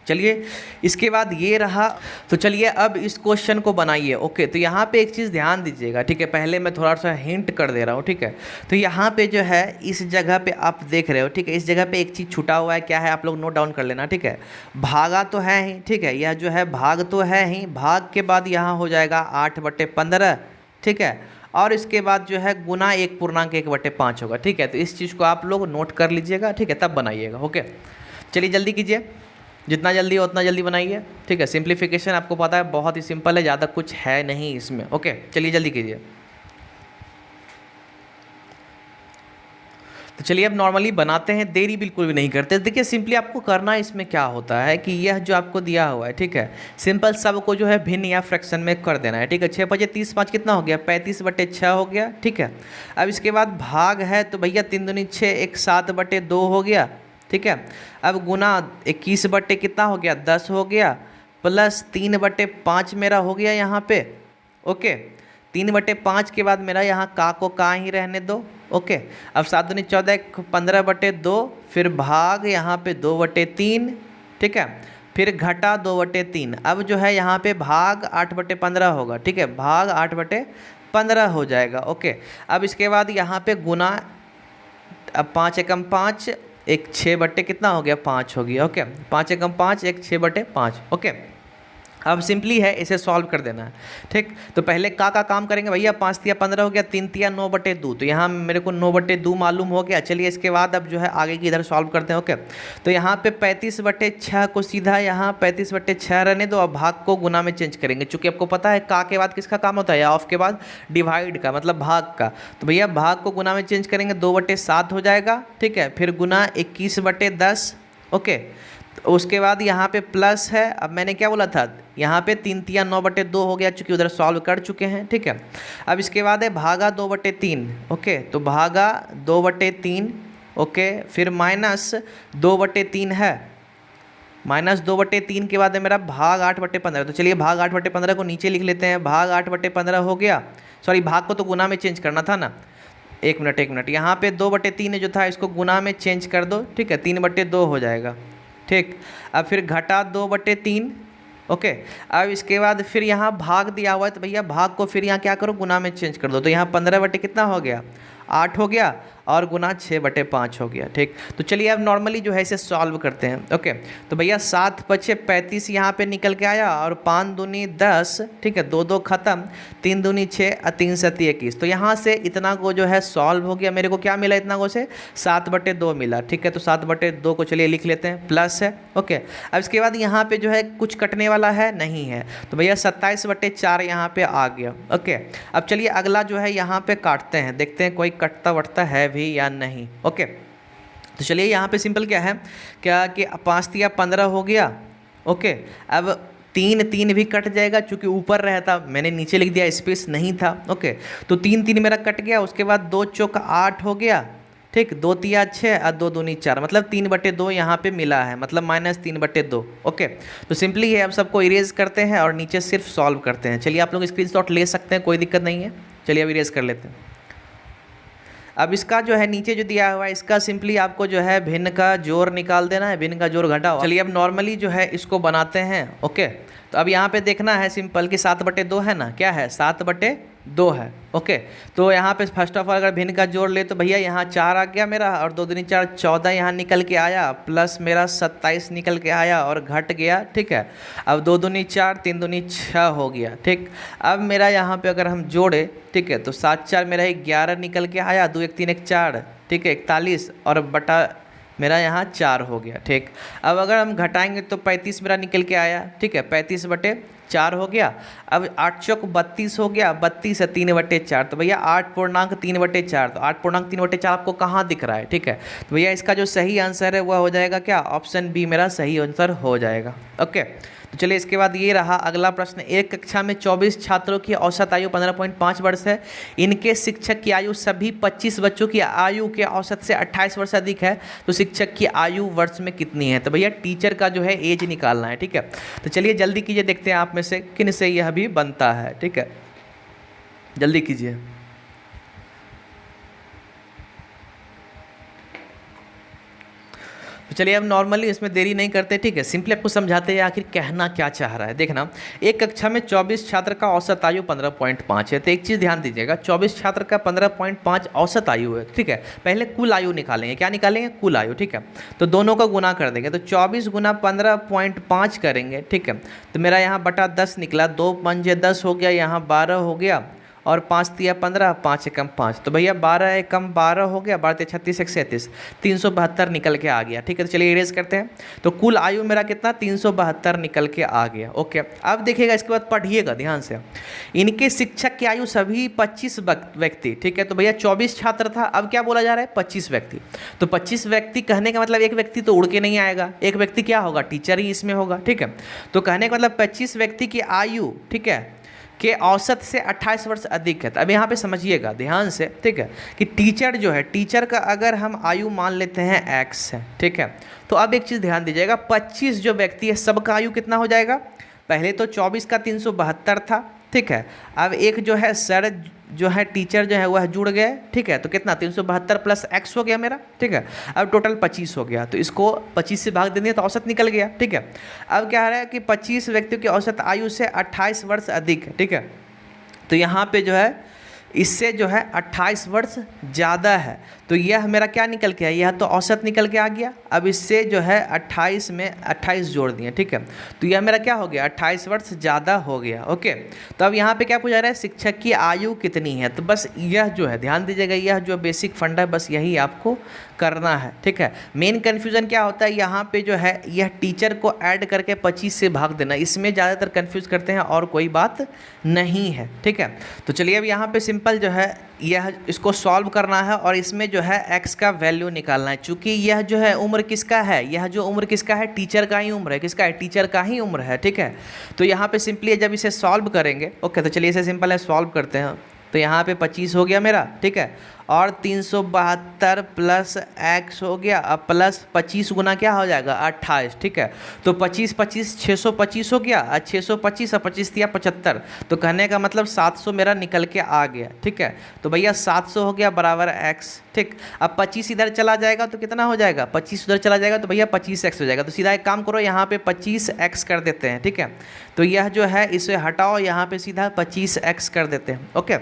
चलिए इसके बाद ये रहा, तो चलिए अब इस क्वेश्चन को बनाइए, ओके। तो यहाँ पे एक चीज़ ध्यान दीजिएगा, ठीक है, पहले मैं थोड़ा सा हिंट कर दे रहा हूँ, ठीक है। तो यहाँ पे जो है इस जगह पे आप देख रहे हो, ठीक है, इस जगह पे एक चीज़ छूटा हुआ है, क्या है आप लोग नोट डाउन कर लेना, ठीक है। भागा तो है ही, ठीक है, यह जो है भाग तो है ही, भाग के बाद यहाँ हो जाएगा 8/15, ठीक है, और इसके बाद जो है गुना 1.1/5 होगा, ठीक है। तो इस चीज़ को आप लोग नोट कर लीजिएगा, ठीक है, तब बनाइएगा, ओके। चलिए जल्दी कीजिए, जितना जल्दी हो उतना जल्दी बनाइए, ठीक है। सिंप्लीफिकेशन आपको पता है बहुत ही सिंपल है, ज़्यादा कुछ है नहीं इसमें, ओके। चलिए जल्दी कीजिए। तो चलिए अब नॉर्मली बनाते हैं, देरी बिल्कुल भी नहीं करते। देखिए सिंपली आपको करना इसमें क्या होता है कि यह जो आपको दिया हुआ है, ठीक है, सिंपल सबको जो है भिन्न या फ्रैक्शन में कर देना है, ठीक है। 6 बजे 30 5 कितना हो गया, 35/6 हो गया, ठीक है। अब इसके बाद भाग है, तो भैया 3 दूनी 6, 1 7/2 हो गया, ठीक है। अब गुना 21 कितना हो गया, 10 हो गया, प्लस 3/5 मेरा हो गया यहाँ पे, ओके। 3/5 के बाद मेरा यहाँ का को का ही रहने दो, ओके। अब 7 दूनी 14, 15/2, फिर भाग यहाँ पे 2/3, ठीक है, फिर घटा 2/3। अब जो है यहाँ पे भाग 8/15 होगा, ठीक है, भाग 8/15 हो जाएगा, ओके। अब इसके बाद यहाँ पे गुना, अब 5 एकम 5, एक 6 कितना हो गया, 5 हो गया, ओके। 5 एकम 5, एक 6/5, ओके। अब सिंपली है इसे सॉल्व कर देना है, ठीक। तो पहले का काम करेंगे भैया, 5 तिया 15 हो गया, 3 तिया 9/2, तो यहाँ मेरे को 9/2 मालूम हो गया। चलिए इसके बाद अब जो है आगे की इधर सॉल्व करते हैं, ओके। तो यहाँ पे 35/6 को सीधा यहाँ 35/6 रहने दो, अब भाग को गुना में चेंज करेंगे, चूँकि आपको पता है का के बाद किसका काम होता है, या ऑफ के बाद डिवाइड का, मतलब भाग का। तो भैया भाग को गुना में चेंज करेंगे, 2/7 हो जाएगा, ठीक है। फिर गुना 21/10, ओके। तो उसके बाद यहाँ पे प्लस है, अब मैंने क्या बोला था, यहाँ पे 3 तिया 9/2 हो गया, चूँकि उधर सॉल्व कर चुके हैं, ठीक है। अब इसके बाद है भागा 2/3, ओके। तो भागा 2/3, ओके। फिर माइनस 2/3 है, माइनस 2/3 के बाद है मेरा भाग 8/15। तो चलिए भाग 8/15 को नीचे लिख लेते हैं, भाग 8/15 हो गया। सॉरी, भाग को तो गुना में चेंज करना था ना, एक मिनट, यहाँ पे 2/3 जो था इसको गुना में चेंज कर दो, ठीक है, 3/2 हो जाएगा, ठीक। अब फिर घटा 2/3, ओके। अब इसके बाद फिर यहाँ भाग दिया हुआ है, तो भैया भाग को फिर यहाँ क्या करो, गुना में चेंज कर दो। तो यहाँ 15 कितना हो गया, 8 हो गया, और गुना 6/5 हो गया, ठीक। तो चलिए अब नॉर्मली जो है इसे सॉल्व करते हैं, ओके। तो भैया 7 × 5 = 35 यहाँ पे निकल के आया, और 5 दूनी 10, ठीक है, 2 2 खत्म, 3 दूनी 6 और 3 7 21। तो यहाँ से इतना को जो है सॉल्व हो गया, मेरे को क्या मिला इतना को से 7/2 मिला, ठीक है। तो 7/2 को चलिए लिख लेते हैं, प्लस है, ओके। अब इसके बाद यहाँ पे जो है कुछ कटने वाला है नहीं है, तो भैया 27/4 यहाँ पे आ गया, ओके। अब चलिए अगला जो है यहाँ पे काटते हैं, देखते हैं कोई कटता वटता है भी या नहीं, ओके। तो चलिए यहाँ पे सिंपल क्या है, क्या कि 5 तिया 15 हो गया, ओके। अब 3 3 भी कट जाएगा, चूँकि ऊपर रहता, मैंने नीचे लिख दिया, स्पेस नहीं था, ओके। तो 3 3 मेरा कट गया, उसके बाद 2 चौक 8 हो गया, ठीक। 2 तिया 6 और 2 दूनी 4, मतलब 3/2 यहाँ पे मिला है, मतलब -3/2, ओके। तो सिंपली है, अब सबको इरेज करते हैं और नीचे सिर्फ सॉल्व करते हैं। चलिए आप लोग स्क्रीनशॉट ले सकते हैं, कोई दिक्कत नहीं है। चलिए अब इरेज कर लेते हैं। अब इसका जो है नीचे जो दिया हुआ है, इसका सिंपली आपको जो है भिन्न का जोड़ निकाल देना है, भिन्न का जोड़ घटा हुआ। चलिए अब नॉर्मली जो है इसको बनाते हैं, ओके। तो अब यहाँ पे देखना है सिंपल कि 7/2 है ना, क्या है 7/2 है, ओके। तो यहाँ पे फर्स्ट ऑफ ऑल अगर भिन्न का जोड़ ले तो भैया यहाँ 4 आ गया मेरा, और 2 दूनी 4 14 यहाँ निकल के आया, प्लस मेरा 27 निकल के आया और घट गया, ठीक है। अब 2 दूनी 4, 3 दूनी 6 हो गया, ठीक। अब मेरा यहाँ पे अगर हम जोड़े, ठीक है, तो 7 4 मेरा 11 निकल के आया, 2 1 3 1 4, ठीक है, 41, और बटा मेरा यहाँ 4 हो गया, ठीक। अब अगर हम घटाएंगे तो 35 मेरा निकल के आया, ठीक है, 35/4 हो गया। अब 8 चौक 32 हो गया, 32 है 3/4, तो भैया 8.3/4, तो 8.3/4 आपको कहाँ दिख रहा है, ठीक है। तो भैया इसका जो सही आंसर है वह हो जाएगा क्या, ऑप्शन बी मेरा सही आंसर हो जाएगा, ओके। तो चलिए इसके बाद ये रहा अगला प्रश्न। एक कक्षा में 24 छात्रों की औसत आयु 15.5 वर्ष है। इनके शिक्षक की आयु सभी 25 बच्चों की आयु के औसत से 28 वर्ष अधिक है, तो शिक्षक की आयु वर्ष में कितनी है। तो भैया टीचर का जो है एज निकालना है, ठीक है। तो चलिए जल्दी कीजिए, देखते हैं आप में से किन से यह भी बनता है, ठीक है, जल्दी कीजिए। तो चलिए अब नॉर्मली इसमें देरी नहीं करते, ठीक है, सिंपली आपको समझाते हैं आखिर कहना क्या चाह रहा है। देखना, एक कक्षा में 24 छात्र का औसत आयु 15.5 है। तो एक चीज़ ध्यान दीजिएगा, 24 छात्र का 15.5 औसत आयु है, ठीक है। पहले कुल आयु निकालेंगे, क्या निकालेंगे, कुल आयु, ठीक है। तो दोनों का गुना कर देंगे, तो 24 गुना 15.5 करेंगे, ठीक है। तो मेरा यहाँ बटा 10 निकला, 2 पंजे 10 हो गया, यहाँ 12 हो गया, और 5 तिया 15, 5 एकम 5, तो भैया 12 एकम 12 हो गया, 12 तिया 36 1 37, 372 निकल के आ गया, ठीक है। तो चलिए इरेज करते हैं। तो कुल आयु मेरा कितना, 372 निकल के आ गया, ओके। अब देखिएगा, इसके बाद पढ़िएगा ध्यान से। इनके शिक्षक की आयु सभी 25 व्यक्ति, ठीक है। तो भैया 24 छात्र था, अब क्या बोला जा रहा है, 25 व्यक्ति। तो 25 व्यक्ति कहने का मतलब एक व्यक्ति तो उड़ के नहीं आएगा, एक व्यक्ति क्या होगा, टीचर ही इसमें होगा, ठीक है। तो कहने का मतलब 25 व्यक्ति की आयु, ठीक है, के औसत से 28 वर्ष अधिक है। तो अब यहाँ पे समझिएगा ध्यान से, ठीक है, कि टीचर जो है, टीचर का अगर हम आयु मान लेते हैं x है, ठीक है। तो अब एक चीज़ ध्यान दीजिएगा, 25 जो व्यक्ति है सबका आयु कितना हो जाएगा, पहले तो 24 का 372 था, ठीक है। अब एक जो है सर जो है टीचर जो है वह जुड़ गए, ठीक है। तो कितना 372 प्लस x हो गया मेरा, ठीक है। अब टोटल 25 हो गया, तो इसको 25 से भाग दे दिया तो औसत निकल गया, ठीक है। अब क्या है कि 25 व्यक्तियों की औसत आयु से 28 वर्ष अधिक है, ठीक है। तो यहाँ पे जो है इससे जो है 28 वर्ष ज़्यादा है, तो यह मेरा क्या निकल के आया, यह तो औसत निकल के आ गया। अब इससे जो है 28 में 28 जोड़ दिए, ठीक है, तो यह मेरा क्या हो गया, 28 वर्ष ज़्यादा हो गया। ओके, तो अब यहाँ पे क्या पूछा रहा है, शिक्षक की आयु कितनी है। तो बस यह जो है ध्यान दीजिएगा, यह जो बेसिक फंडा है बस यही आपको करना है, ठीक है। मेन कन्फ्यूज़न क्या होता है यहाँ पे जो है, यह टीचर को ऐड करके 25 से भाग देना, इसमें ज़्यादातर कन्फ्यूज़ करते हैं और कोई बात नहीं है, ठीक है। तो चलिए अब यहाँ पे सिंपल जो है यह इसको सॉल्व करना है और इसमें जो है x का वैल्यू निकालना है। चूँकि यह जो है उम्र किसका है, यह जो उम्र किसका है, टीचर का ही उम्र है, किसका है, टीचर का ही उम्र है, ठीक है। तो यहाँ पे सिंपली जब इसे सॉल्व करेंगे, ओके, तो चलिए इसे सिंपल है सॉल्व करते हैं। तो यहाँ पे 25 हो गया मेरा, ठीक है, और 372 प्लस x हो गया, अब प्लस 25 गुना क्या हो जाएगा, 28, ठीक है। तो 25 25 625 हो गया, 625 और 25 दिया 75, तो कहने का मतलब 700 मेरा निकल के आ गया, ठीक है। तो भैया 700 हो गया बराबर x, ठीक। अब 25 इधर चला जाएगा तो कितना हो जाएगा, 25 उधर चला जाएगा तो भैया 25x हो जाएगा। तो सीधा एक काम करो, यहाँ पे 25x कर देते हैं, ठीक है। तो यह जो है इसे हटाओ, यहाँ पे सीधा 25x कर देते हैं, ओके।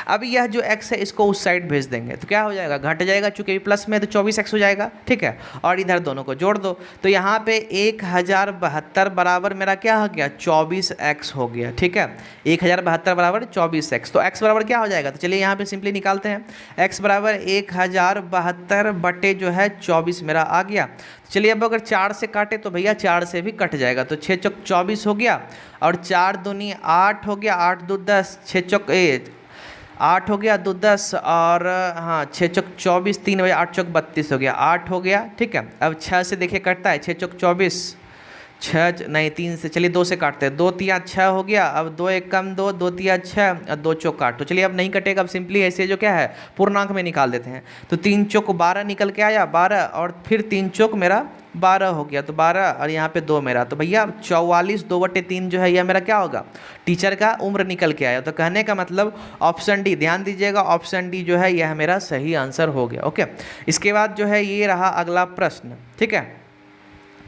अब यह जो x है इसको उस साइड भेज देंगे तो क्या हो जाएगा, घट जाएगा, चूंकि प्लस में तो 24x हो जाएगा, ठीक है। और इधर दोनों को जोड़ दो, तो यहाँ पे 1072 बराबर मेरा क्या हो गया, 24x हो गया, ठीक है। 1072 बराबर 24x, तो x बराबर क्या हो जाएगा, तो चलिए यहाँ पे सिंपली निकालते हैं। x बराबर 1072 बटे जो है 24 मेरा आ गया। चलिए अब अगर 4 से काटे तो भैया 4 से भी कट जाएगा, तो 6 चौक 24 हो गया और 4 दूनी 8 हो गया, 8 दो 10, 6 चौक 8 हो गया, 2 10 और हाँ 6 चौक 24, 3 बजे 8 चौक 32 हो गया, 8 हो गया, ठीक है। अब 6 से देखिए कटता है, 6 चौक 24, 6 नहीं 3 से, चलिए 2 से काटते हैं, 2 तिया 6 हो गया, अब 2 एक कम 2, 2 तिया 6 और 2 चौक 8। तो चलिए अब नहीं कटेगा, अब सिंपली ऐसे जो क्या है पूर्णांक में निकाल देते हैं। तो 3 चौक 12 निकल के आया, 12 और फिर 3 चौक मेरा 12 हो गया, तो 12 और यहाँ पे 2 मेरा, तो भैया 44 2/3 जो है यह मेरा क्या होगा, टीचर का उम्र निकल के आया। तो कहने का मतलब ऑप्शन डी, ध्यान दीजिएगा ऑप्शन डी जो है यह मेरा सही आंसर हो गया, ओके। इसके बाद जो है ये रहा अगला प्रश्न, ठीक है।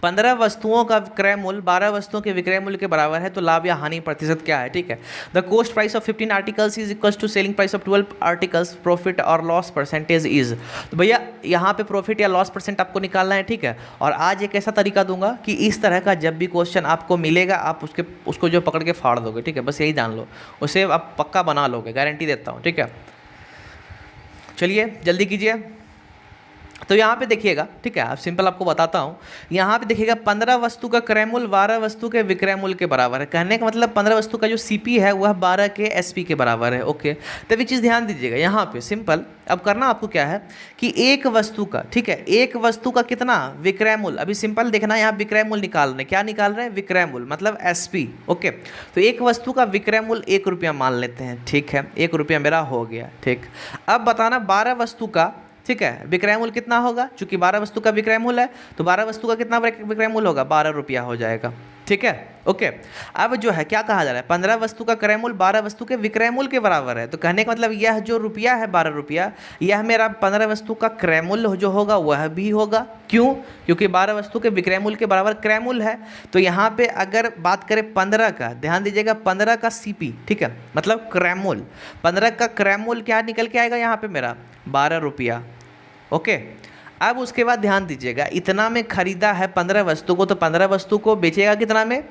15 वस्तुओं का विक्रय मूल्य 12 वस्तुओं के विक्रय मूल्य के बराबर है, तो लाभ या हानि प्रतिशत क्या है, ठीक है। The cost price of 15 articles is equal to selling price of 12 articles, profit और लॉस परसेंटेज इज। तो भैया यहाँ पे प्रॉफिट या लॉस परसेंट आपको निकालना है, ठीक है। और आज एक ऐसा तरीका दूंगा कि इस तरह का जब भी क्वेश्चन आपको मिलेगा आप उसको जो पकड़ के फाड़ दोगे, ठीक है, बस यही जान लो, उसे आप पक्का बना लोगे, गारंटी देता हूँ, ठीक है। चलिए जल्दी कीजिए। तो यहाँ पे देखिएगा, ठीक है, आप सिंपल आपको बताता हूँ। यहाँ पे देखिएगा 15 वस्तु का क्रय मूल्य 12 वस्तु के विक्रय मूल्य के बराबर है। कहने का मतलब 15 वस्तु का जो सीपी है वह 12 के एसपी के बराबर है, ओके। तो एक चीज़ ध्यान दीजिएगा यहाँ पे सिंपल, अब करना आपको क्या है कि एक वस्तु का, ठीक है, एक वस्तु का कितना विक्रय मूल्य, अभी सिंपल देखना यहाँ विक्रय मूल्य निकाल रहे हैं, क्या निकाल रहे हैं, विक्रय मूल्य मतलब एसपी, ओके। तो एक वस्तु का विक्रय मूल्य 1 रुपया मान लेते हैं, ठीक है, 1 रुपया मेरा हो गया, ठीक। अब बताना 12 वस्तु का, ठीक है, विक्रय मूल्य कितना होगा, चूंकि 12 वस्तु का विक्रय मूल्य है तो 12 वस्तु का कितना विक्रय मूल्य होगा, 12 रुपया हो जाएगा, ठीक है, ओके। अब जो है क्या कहा जा रहा है, 15 वस्तु का क्रय मूल्य 12 वस्तु के विक्रय मूल्य के बराबर है। तो कहने का मतलब यह जो रुपया है 12 रुपया, यह मेरा 15 वस्तु का क्रय मूल्य जो होगा वह भी होगा। क्यों, क्योंकि 12 वस्तु के विक्रय मूल्य के बराबर क्रय मूल्य है। तो यहाँ पे अगर बात करें 15 का, ध्यान दीजिएगा 15 का सीपी, ठीक है, मतलब क्रय मूल्य, 15 का क्रय मूल्य क्या निकल के आएगा यहाँ पे मेरा 12 रुपया, ओके। अब उसके बाद ध्यान दीजिएगा, इतना में खरीदा है 15 वस्तु को, तो 15 वस्तु को बेचेगा कितना में,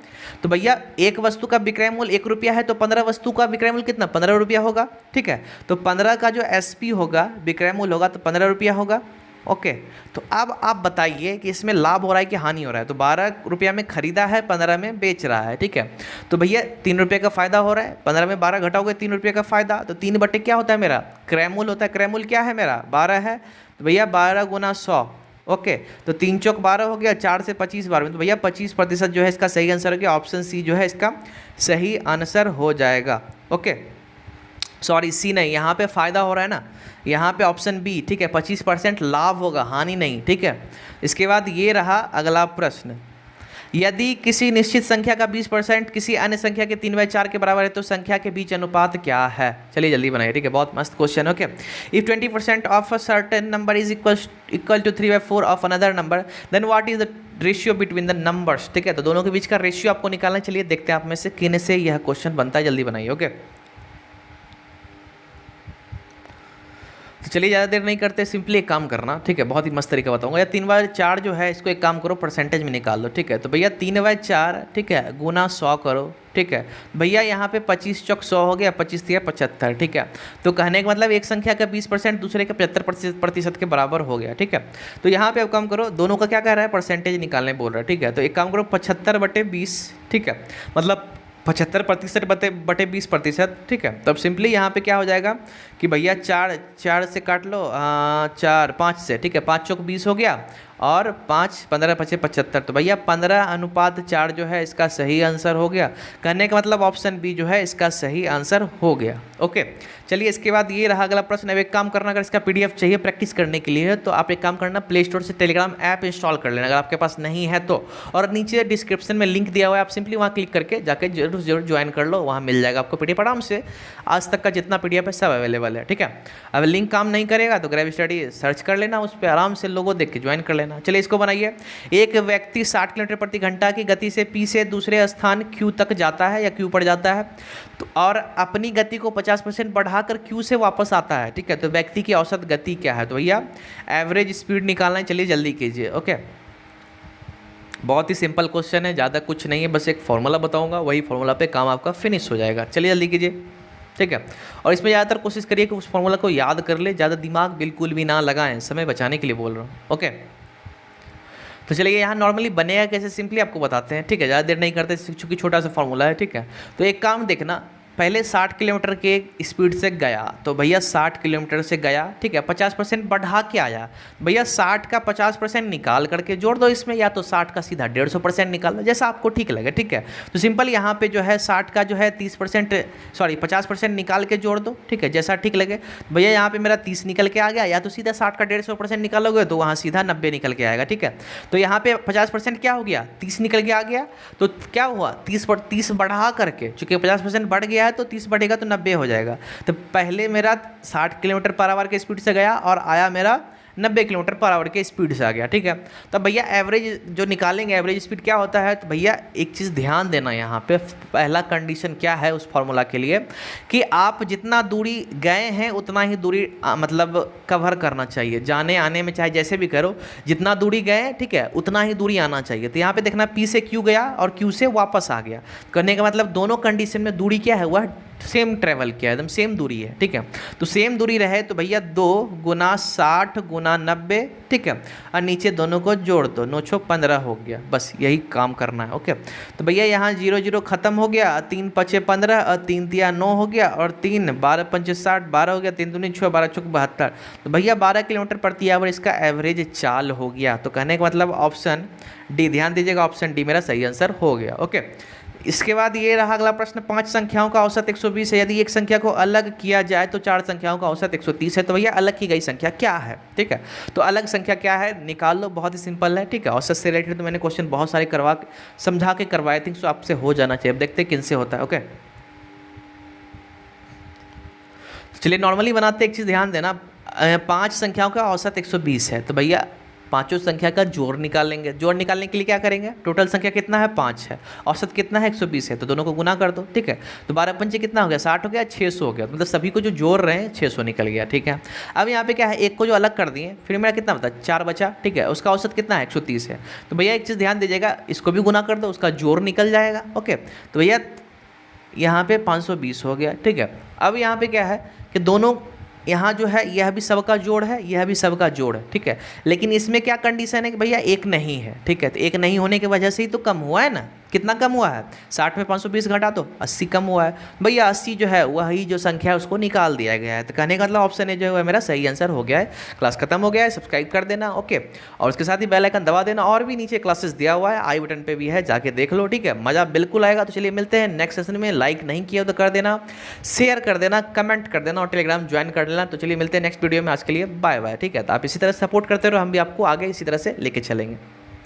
तो भैया एक वस्तु का विक्रय मूल्य 1 रुपया है, तो 15 वस्तु का विक्रय मूल्य कितना 15 रुपया होगा, ठीक है। तो 15 का जो एसपी होगा विक्रय मूल्य होगा तो 15 रुपया होगा, ओके। तो अब आप बताइए कि इसमें लाभ हो रहा है कि हानि हो रहा है। तो 12 रुपया में खरीदा है, 15 में बेच रहा है, ठीक है। तो भैया 3 रुपये का फायदा हो रहा है, 15 में 12 घटाओगे 3 रुपये का फायदा, तो 3 बटे क्या होता है मेरा क्रय मूल्य होता है। क्रय मूल्य क्या है मेरा 12 है, तो भैया 12 गुना 100, ओके। तो 3 चौक 12 हो गया, 4 से 25 12 में, तो भैया 25% जो है इसका सही आंसर हो गया। ऑप्शन सी जो है इसका सही आंसर हो जाएगा, ओके। सॉरी सी नहीं, यहाँ पे फ़ायदा हो रहा है ना, यहाँ पे ऑप्शन बी, ठीक है, 25% लाभ होगा, हानि नहीं, ठीक है। इसके बाद ये रहा अगला प्रश्न, यदि किसी निश्चित संख्या का 20% किसी अन्य संख्या के 3/4 के बराबर है तो संख्या के बीच अनुपात क्या है। चलिए जल्दी बनाइए, ठीक है, बहुत मस्त question, okay. If 20% of a certain number is equal to 3/4 of another number, then what is the ratio between the numbers, ठीक है। तो दोनों के बीच का रेशियो आपको निकालना है। चलिए देखते हैं आप में से किन से यह क्वेश्चन बनता है, जल्दी बनाइए, ओके। तो चलिए ज़्यादा देर नहीं करते, सिंपली एक काम करना, ठीक है, बहुत ही मस्त तरीका बताऊंगा। या 3/4 जो है इसको एक काम करो परसेंटेज में निकाल लो, ठीक है। तो भैया 3/4, ठीक है, गुना 100 करो, ठीक है। भैया यहाँ पे 25 चौक 100 हो गया, 25 दिया 75, ठीक है। तो कहने का मतलब एक संख्या का 20% दूसरे के 75% के बराबर हो गया, ठीक है। तो यहाँ पे अब काम करो, दोनों का क्या कह रहा है, परसेंटेज निकालने बोल रहा है, ठीक है। तो एक काम करो 75/20, ठीक है, मतलब 75% बटे 20%, ठीक है। तब सिंपली यहाँ पे क्या हो जाएगा कि भैया 4 से काट लो, 5 से, ठीक है, 5 चौक 20 हो गया, और 5 15 5 75, तो भैया 15:4 जो है इसका सही आंसर हो गया। कहने का मतलब ऑप्शन बी जो है इसका सही आंसर हो गया। ओके, चलिए इसके बाद ये रहा अगला प्रश्न। अब एक काम करना, अगर इसका पीडीएफ चाहिए प्रैक्टिस करने के लिए तो आप एक काम करना, प्ले स्टोर से टेलीग्राम ऐप इंस्टॉल कर लेना अगर आपके पास नहीं है तो, और नीचे डिस्क्रिप्शन में लिंक दिया हुआ है, आप सिंपली वहाँ क्लिक करके जाके जरूर ज्वाइन कर लो, वहाँ मिल जाएगा आपको पीडीएफ आराम से। आज तक का जितना पीडीएफ है सब अवेलेबल है, ठीक है। अब लिंक काम नहीं करेगा तो ग्रेव स्टडी सर्च कर लेना, उस पर आराम से लोगो देख के ज्वाइन कर लेना। चलिए इसको बनाइए। एक व्यक्ति 60 किलोमीटर प्रति घंटा की गति से पी से दूसरे स्थान क्यू तक जाता है या क्यू पर जाता है, तो और अपनी गति को 50% बढ़ाकर क्यू से वापस आता है, ठीक है। तो व्यक्ति की औसत गति क्या है, तो भैया एवरेज स्पीड निकालना है। चलिए जल्दी कीजिए। ओके, बहुत ही सिंपल क्वेश्चन है, ज़्यादा कुछ नहीं है, बस एक फॉर्मूला बताऊंगा, वही फॉर्मूला पे काम आपका फिनिश हो जाएगा। चलिए जल्दी कीजिए, ठीक है। और इसमें ज़्यादातर कोशिश करिए कि उस फॉर्मूला को याद कर ले, ज़्यादा दिमाग बिल्कुल भी ना लगाएं, समय बचाने के लिए बोल रहा हूँ। ओके, तो चलिए यहाँ नॉर्मली बनेगा कैसे, सिंपली आपको बताते हैं, ठीक है। ज़्यादा देर नहीं करते चूँकि छोटा सा फॉर्मूला है, ठीक है। तो एक काम देखना, पहले 60 किलोमीटर के स्पीड से गया, तो भैया 60 किलोमीटर से गया, ठीक है, 50% बढ़ा के आया, भैया 60 का 50% निकाल करके जोड़ दो इसमें, या तो 60 का सीधा 150% निकाल दो, जैसा आपको ठीक लगे, ठीक है। तो सिंपल यहाँ पे जो है 60 का जो है 50% निकाल के जोड़ दो, ठीक है, जैसा ठीक लगे। भैया यहाँ पे मेरा 30 निकल के आ गया, या तो सीधा 60 का 150% निकालोगे तो वहाँ सीधा 90 निकल के आएगा, ठीक है। तो यहाँ पे 50% क्या हो गया, 30 निकल के आ गया, तो क्या हुआ 30 बढ़ा करके, चूँकि 50% बढ़ गया तो 30 बढ़ेगा तो 90 हो जाएगा। तो पहले मेरा 60 किलोमीटर पर आवर के स्पीड से गया और आया मेरा 90 किलोमीटर पर आवर के स्पीड से आ गया, ठीक है। तो भैया एवरेज जो निकालेंगे, एवरेज स्पीड क्या होता है, तो भैया एक चीज़ ध्यान देना यहाँ पे, पहला कंडीशन क्या है उस फॉर्मूला के लिए कि आप जितना दूरी गए हैं उतना ही दूरी मतलब कवर करना चाहिए, जाने आने में चाहे जैसे भी करो, जितना दूरी गए, ठीक है, उतना ही दूरी आना चाहिए। तो यहाँ पे देखना पी से क्यू गया और क्यू से वापस आ गया, करने का मतलब दोनों कंडीशन में दूरी क्या है, वह सेम ट्रेवल किया, एकदम सेम दूरी है, ठीक है। तो सेम दूरी रहे तो भैया 2 × 60 × 90, ठीक है, और नीचे दोनों को जोड़ दो, 9 × 15 हो गया, बस यही काम करना है। ओके, तो भैया यहाँ 0 0 खत्म हो गया, 3 × 5 = 15 और 3 × 3 = 9 हो गया, और 3 12 × 5 = 60, 12 हो गया, 3 दूनी 6, 12 चौक 72, तो भैया 12 किलोमीटर प्रति आवर इसका एवरेज चाल हो गया। तो कहने का मतलब ऑप्शन डी, ध्यान दीजिएगा, ऑप्शन डी मेरा सही आंसर हो गया। ओके, इसके बाद ये रहा अगला प्रश्न, 5 संख्याओं का औसत 120 है, यदि एक संख्या को अलग किया जाए तो 4 संख्याओं का औसत 130 है, तो भैया अलग की गई संख्या क्या है, ठीक है। तो अलग संख्या क्या है निकाल लो, बहुत ही सिंपल है, ठीक है। औसत से रिलेटेड तो मैंने क्वेश्चन बहुत सारे समझा के करवाए थे, तो आपसे हो जाना चाहिए। अब देखते हैं किन से होता है। ओके, चलिए नॉर्मली बनाते, एक चीज़ ध्यान देना, 5 संख्याओं का औसत 120 है, तो भैया पांचों संख्या का जोड़ निकालेंगे। जोड़ निकालने के लिए क्या करेंगे, टोटल संख्या कितना है 5 है, औसत कितना है 120 है, तो दोनों को गुना कर दो, ठीक है। तो 12 पंचे कितना हो गया, 60 हो गया, 600 हो गया, मतलब सभी को जो जोड़ रहे हैं 600 निकल गया, ठीक है। अब यहाँ पे क्या है, एक को जो अलग कर दिए, फिर मेरा कितना बता 4 बचा, ठीक है, उसका औसत कितना है 130 है। तो भैया एक चीज़ ध्यान दीजिएगा, इसको भी गुना कर दो, उसका जोड़ निकल जाएगा। ओके, तो भैया यहाँ पे 520 हो गया, ठीक है। अब यहाँ पे क्या है कि दोनों, यहाँ जो है यह भी सबका जोड़ है, यह भी सबका जोड़ है, ठीक है। लेकिन इसमें क्या कंडीशन है कि भैया एक नहीं है, ठीक है। तो एक नहीं होने की वजह से ही तो कम हुआ है ना, कितना कम हुआ है, 60 में 520 घटा तो 80 कम हुआ है। भैया 80 जो है वही जो संख्या है उसको निकाल दिया गया है। तो कहने का मतलब ऑप्शन ए जो है मेरा सही आंसर हो गया है। क्लास खत्म हो गया है, सब्सक्राइब कर देना, ओके, और उसके साथ ही बेल आइकन दबा देना, और भी नीचे क्लासेस दिया हुआ है, आई बटन पे भी है, जाके देख लो, ठीक है, मज़ा बिल्कुल आएगा। तो चलिए मिलते हैं नेक्स्ट सेशन में। लाइक नहीं किया तो कर देना, शेयर कर देना, कमेंट कर देना, और टेलीग्राम ज्वाइन कर लेना। तो चलिए मिलते हैं नेक्स्ट वीडियो में, आज के लिए बाय बाय, ठीक है। तो आप इसी तरह सपोर्ट करते रहो, हम भी आपको आगे इसी तरह से लेके चलेंगे।